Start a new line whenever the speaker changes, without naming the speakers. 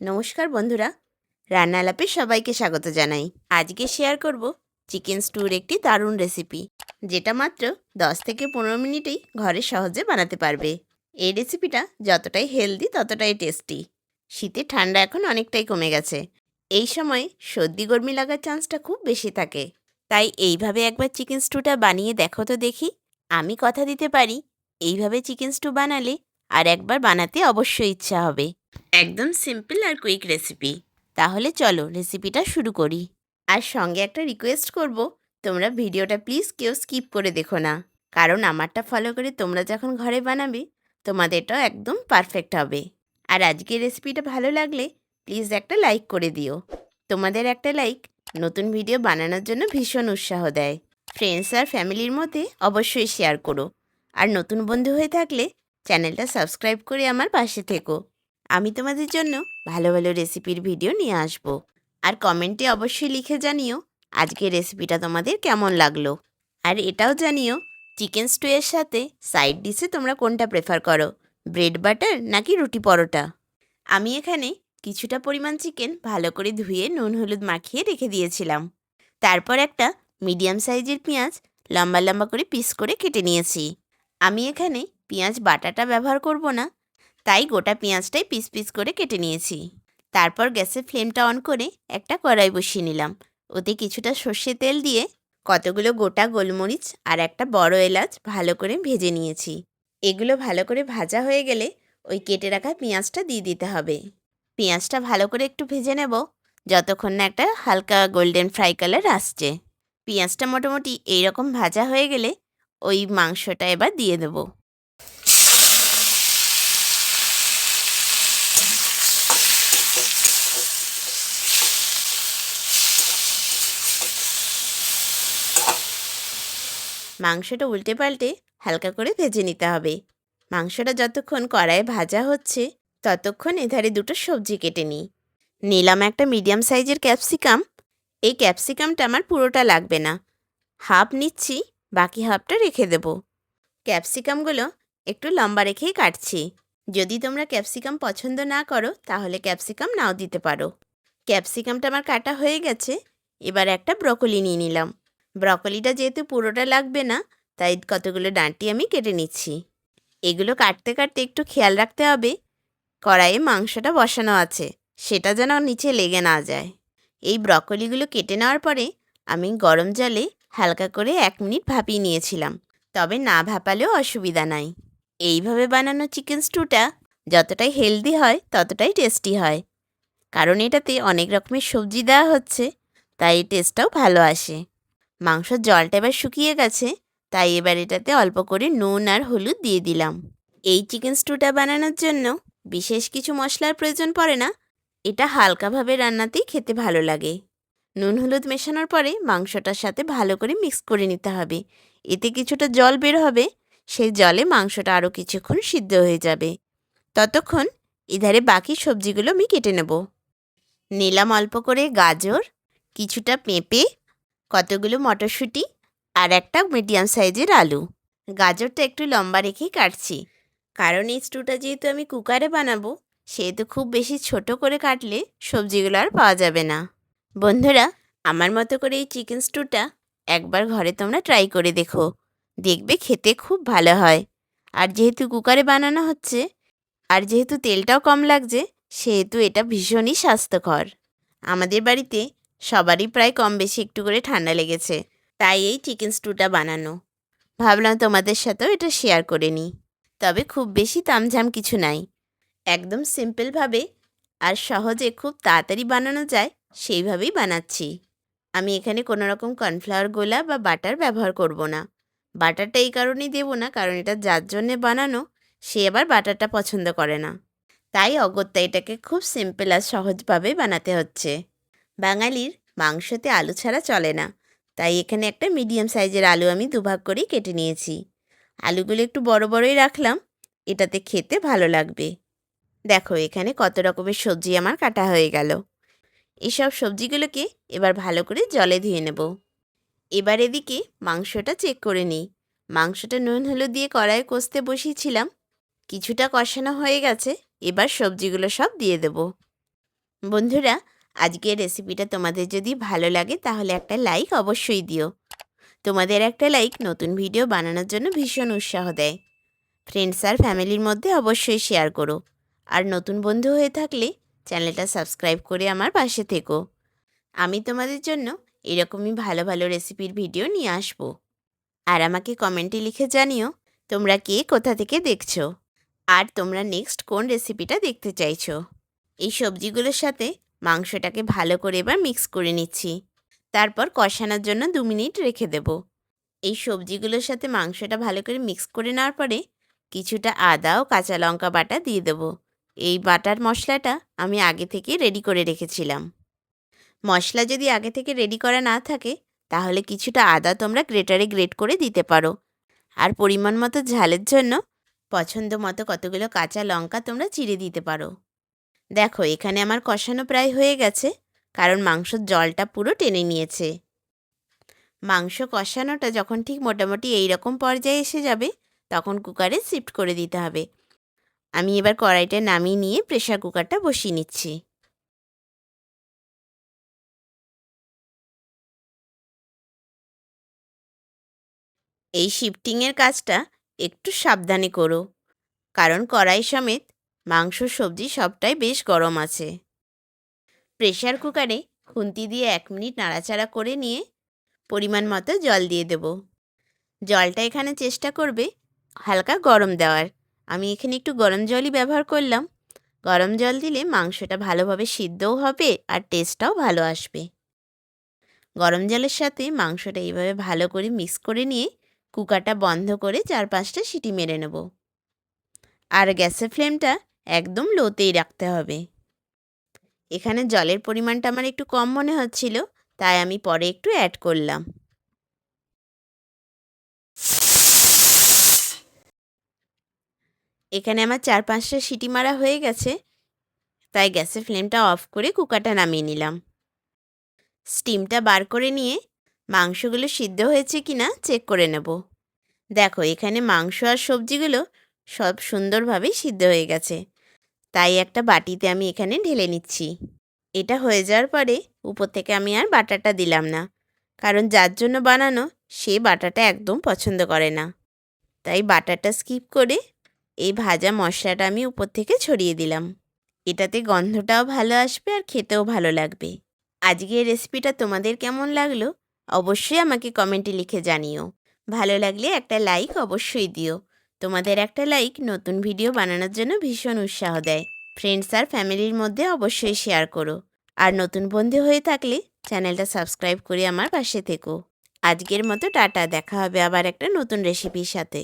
নমস্কার বন্ধুরা, রান্না আলাপে সবাইকে স্বাগত জানাই। আজকে শেয়ার করব চিকেন স্টুর একটি দারুণ রেসিপি, যেটা মাত্র 10 থেকে 15 মিনিটেই ঘরে সহজে বানাতে পারবে। এই রেসিপিটা যতটাই হেলদি ততটাই টেস্টি। শীতে ঠান্ডা এখন অনেকটাই কমে গেছে। এই সময় সর্দি গরমি লাগার চান্সটা খুব বেশি থাকে। তাই এইভাবে একবার চিকেন স্টুটা বানিয়ে দেখো তো দেখি। আমি কথা দিতে পারি, এইভাবে চিকেন স্টু বানালে আর একবার বানাতে অবশ্যই ইচ্ছা হবে। একদম সিম্পল আর কুইক রেসিপি। তাহলে চলো রেসিপিটা শুরু করি। আর সঙ্গে একটা রিকোয়েস্ট করব, তোমরা ভিডিওটা প্লিজ কেউ স্কিপ করে দেখো না, কারণ আমারটা ফলো করে তোমরা যখন ঘরে বানাবে তোমাদেরটাও একদম পারফেক্ট হবে। আর আজকের রেসিপিটা ভালো লাগলে প্লিজ একটা লাইক করে দিও। তোমাদের একটা লাইক নতুন ভিডিও বানানোর জন্য ভীষণ উৎসাহ দেয়। ফ্রেন্ডস আর ফ্যামিলির মধ্যে অবশ্যই শেয়ার করো। আর নতুন বন্ধু হয়ে থাকলে চ্যানেলটা সাবস্ক্রাইব করে আমার পাশে থেকো। আমি তোমাদের জন্য ভালো ভালো রেসিপির ভিডিও নিয়ে আসব। আর কমেন্টে অবশ্যই লিখে জানিও আজকের রেসিপিটা তোমাদের কেমন লাগলো। আর এটাও জানিও চিকেন স্টু এর সাথে সাইড ডিশে তোমরা কোনটা প্রেফার করো, ব্রেড বাটার নাকি রুটি পরোটা। আমি এখানে কিছুটা পরিমাণ চিকেন ভালো করে ধুয়ে নুন হলুদ মাখিয়ে রেখে দিয়েছিলাম। তারপর একটা মিডিয়াম সাইজের পেঁয়াজ লম্বা লম্বা করে পিস করে কেটে নিয়েছি। আমি এখানে পেঁয়াজ বাটাটা ব্যবহার করব না, তাই গোটা পেঁয়াজটাই পিস পিস করে কেটে নিয়েছি। তারপর গ্যাসের ফ্লেমটা অন করে একটা কড়াই বসিয়ে নিলাম। ওতে কিছুটা সর্ষে তেল দিয়ে কতগুলো গোটা গোলমরিচ আর একটা বড় এলাচ ভালো করে ভেজে নিয়েছি। এগুলো ভালো করে ভাজা হয়ে গেলে ওই কেটে রাখা পেঁয়াজটা দিয়ে দিতে হবে। পেঁয়াজটা ভালো করে একটু ভেজে নেব যতক্ষণ না একটা হালকা গোল্ডেন ফ্রাই কালার আসছে। পেঁয়াজটা মোটামুটি এইরকম ভাজা হয়ে গেলে ওই মাংসটা এবার দিয়ে দেবো। মাংসটা উল্টে পাল্টে হালকা করে ভেজে নিতে হবে। মাংসটা যতক্ষণ কড়াইয়ে ভাজা হচ্ছে ততক্ষণ এধারে দুটো সবজি কেটে নিলাম একটা মিডিয়াম সাইজের ক্যাপসিকাম। এই ক্যাপসিকামটা আমার পুরোটা লাগবে না, হাফ নিচ্ছি, বাকি হাফটা রেখে দেব। ক্যাপসিকামগুলো একটু লম্বা রেখেই কাটছি। যদি তোমরা ক্যাপসিকাম পছন্দ না করো তাহলে ক্যাপসিকাম নাও দিতে পারো। ক্যাপসিকামটা আমার কাটা হয়ে গেছে। এবার একটা ব্রকলি নিয়ে নিলাম। ব্রকলিটা যেহেতু পুরোটা লাগবে না, তাই কতগুলো ডাঁটি আমি কেটে নিচ্ছি। এগুলো কাটতে কাটতে একটু খেয়াল রাখতে হবে কড়াইয়ে মাংসটা বসানো আছে, সেটা যেন নিচে লেগে না যায়। এই ব্রকলিগুলো কেটে নেওয়ার পরে আমি গরম জলে হালকা করে 1 মিনিট ভাপিয়ে নিয়েছিলাম, তবে না ভাপালেও অসুবিধা নাই। এইভাবে বানানো চিকেন স্টুটা যতটাই হেলদি হয় ততটাই টেস্টি হয়, কারণ এটাতে অনেক রকমের সবজি দেওয়া হচ্ছে, তাই টেস্টটাও ভালো আসে। মাংসর জলটা এবার শুকিয়ে গেছে, তাই এবার এটাতে অল্প করে নুন আর হলুদ দিয়ে দিলাম। এই চিকেন স্টুটা বানানোর জন্য বিশেষ কিছু মশলার প্রয়োজন পড়ে না, এটা হালকাভাবে রান্নাতেই খেতে ভালো লাগে। নুন হলুদ মেশানোর পরে মাংসটার সাথে ভালো করে মিক্স করে নিতে হবে। এতে কিছুটা জল বের হবে, সেই জলে মাংসটা আরও কিছুক্ষণ সিদ্ধ হয়ে যাবে। ততক্ষণ এধারে বাকি সবজিগুলো আমি কেটে নেব। নিলাম অল্প করে গাজর, কিছুটা পেঁপে, কতগুলো মটরশুঁটি আর একটা মিডিয়াম সাইজের আলু। গাজরটা একটু লম্বা রেখেই কাটছি, কারণ এই স্টুটা যেহেতু আমি কুকারে বানাবো, সেহেতু খুব বেশি ছোট করে কাটলে সবজিগুলো আর পাওয়া যাবে না। বন্ধুরা, আমার মতো করে এই চিকেন স্টুটা একবার ঘরে তোমরা ট্রাই করে দেখো, দেখবে খেতে খুব ভালো হয়। আর যেহেতু কুকারে বানানো হচ্ছে আর যেহেতু তেলটাও কম লাগছে, সেহেতু এটা ভীষণই স্বাস্থ্যকর। আমাদের বাড়িতে সবারই প্রায় কম বেশি একটু করে ঠান্ডা লেগেছে, তাই এই চিকেন স্টুটা বানানো। ভাবলাম তোমাদের সাথেও এটা শেয়ার করে নিই। তবে খুব বেশি তামঝাম কিছু নাই, একদম সিম্পলভাবে আর সহজে খুব তাড়াতাড়ি বানানো যায় সেইভাবেই বানাচ্ছি। আমি এখানে কোনো রকম কর্নফ্লাওয়ার গোলা বা বাটার ব্যবহার করব না। বাটারটা এই কারণেই দেবো না, কারণ এটা যার জন্যে বানানো সে আবার বাটারটা পছন্দ করে না, তাই অগত্যা এটাকে খুব সিম্পল আর সহজভাবে বানাতে হচ্ছে। বাঙালির মাংসতে আলু ছাড়া চলে না, তাই এখানে একটা মিডিয়াম সাইজের আলু আমি দুভাগ করেই কেটে নিয়েছি। আলুগুলো একটু বড় বড়ই রাখলাম, এটাতে খেতে ভালো লাগবে। দেখো এখানে কত রকমের সবজি আমার কাটা হয়ে গেল। এসব সবজিগুলোকে এবার ভালো করে জলে ধুয়ে নেব। এবার এদিকে মাংসটা চেক করে নিই। মাংসটা নুন হলুদ দিয়ে কড়াইয়ে কষতে বসিয়েছিলাম, কিছুটা কষানো হয়ে গেছে। এবার সবজিগুলো সব দিয়ে দেব। বন্ধুরা, আজকের রেসিপিটা তোমাদের যদি ভালো লাগে তাহলে একটা লাইক অবশ্যই দিও। তোমাদের একটা লাইক নতুন ভিডিও বানানোর জন্য ভীষণ উৎসাহ দেয়। ফ্রেন্ডস আর ফ্যামিলির মধ্যে অবশ্যই শেয়ার করো। আর নতুন বন্ধু হয়ে থাকলে চ্যানেলটা সাবস্ক্রাইব করে আমার পাশে থেকো। আমি তোমাদের জন্য এরকমই ভালো ভালো রেসিপির ভিডিও নিয়ে আসবো। আর আমাকে কমেন্টে লিখে জানিও তোমরা কে কোথা থেকে দেখছো, আর তোমরা নেক্সট কোন রেসিপিটা দেখতে চাইছো। এই সবজিগুলোর সাথে মাংসটাকে ভালো করে এবার মিক্স করে নিচ্ছি। তারপর কষানোর জন্য 2 মিনিট রেখে দেব। এই সবজিগুলোর সাথে মাংসটা ভালো করে মিক্স করে নেওয়ার পরে কিছুটা আদা ও কাঁচা লঙ্কা বাটা দিয়ে দেব। এই বাটার মশলাটা আমি আগে থেকে রেডি করে রেখেছিলাম। মশলা যদি আগে থেকে রেডি করা না থাকে তাহলে কিছুটা আদা তোমরা গ্রেটারে গ্রেট করে দিতে পারো। আর পরিমাণ মতো ঝালের জন্য পছন্দ মতো কতগুলো কাঁচা লঙ্কা তোমরা চিড়ে দিতে পারো। দেখো, এখানে আমার কষানো প্রায় হয়ে গেছে, কারণ মাংসর জলটা পুরো টেনে নিয়েছে। মাংস কষানোটা যখন ঠিক মোটামুটি এই রকম পর্যায়ে এসে যাবে তখন কুকারে শিফট করে দিতে হবে। আমি এবার কড়াইটা নামিয়ে নিয়ে প্রেসার কুকারটা বসিয়ে নিচ্ছি। এই শিফটিংয়ের কাজটা একটু সাবধানে করো, কারণ কড়াই সমেত মাংস সবজি সবটাই বেশ গরম আছে। প্রেসার কুকারে খুন্তি দিয়ে 1 মিনিট নাড়াচাড়া করে নিয়ে পরিমাণ মতো জল দিয়ে দেব। জলটা এখানে চেষ্টা করবে হালকা গরম দেওয়ার। আমি এখানে একটু গরম জলই ব্যবহার করলাম। গরম জল দিলে মাংসটা ভালোভাবে সিদ্ধও হবে আর টেস্টটাও ভালো আসবে। গরম জলের সাথে মাংসটা এইভাবে ভালো করে মিক্স করে নিয়ে কুকারটা বন্ধ করে 4-5টা সিটি মেরে নেব। আর গ্যাসের ফ্লেমটা একদম লোতেই রাখতে হবে। এখানে জলের পরিমাণটা আমার একটু কম মনে হচ্ছিল, তাই আমি পরে একটু অ্যাড করলাম। এখানে আমার 4-5টা সিটি মারা হয়ে গেছে, তাই গ্যাসের ফ্লেমটা অফ করে কুকারটা নামিয়ে নিলাম। স্টিমটা বার করে নিয়ে মাংসগুলো সিদ্ধ হয়েছে কিনা চেক করে নেব। দেখো, এখানে মাংস আর সবজিগুলো সব সুন্দরভাবেই সিদ্ধ হয়ে গেছে, তাই একটা বাটিতে আমি এখানে ঢেলে নিচ্ছি। এটা হয়ে যাওয়ার পরে উপর থেকে আমি আর বাটারটা দিলাম না, কারণ যার জন্য বানানো সে বাটারটা একদম পছন্দ করে না। তাই বাটারটা স্কিপ করে এই ভাজা মশলাটা আমি উপর থেকে ছড়িয়ে দিলাম। এটাতে গন্ধটাও ভালো আসবে আর খেতেও ভালো লাগবে। আজকের রেসিপিটা তোমাদের কেমন লাগলো অবশ্যই আমাকে কমেন্টে লিখে জানিও। ভালো লাগলে একটা লাইক অবশ্যই দিও। তোমাদের একটা লাইক নতুন ভিডিও বানানোর জন্য ভীষণ উৎসাহ দেয়। ফ্রেন্ডস আর ফ্যামিলির মধ্যে অবশ্যই শেয়ার করো। আর নতুন বন্ধু হয়ে থাকলে চ্যানেলটা সাবস্ক্রাইব করে আমার পাশে থেকো। আজকের মতো টাটা, দেখা হবে আবার একটা নতুন রেসিপির সাথে।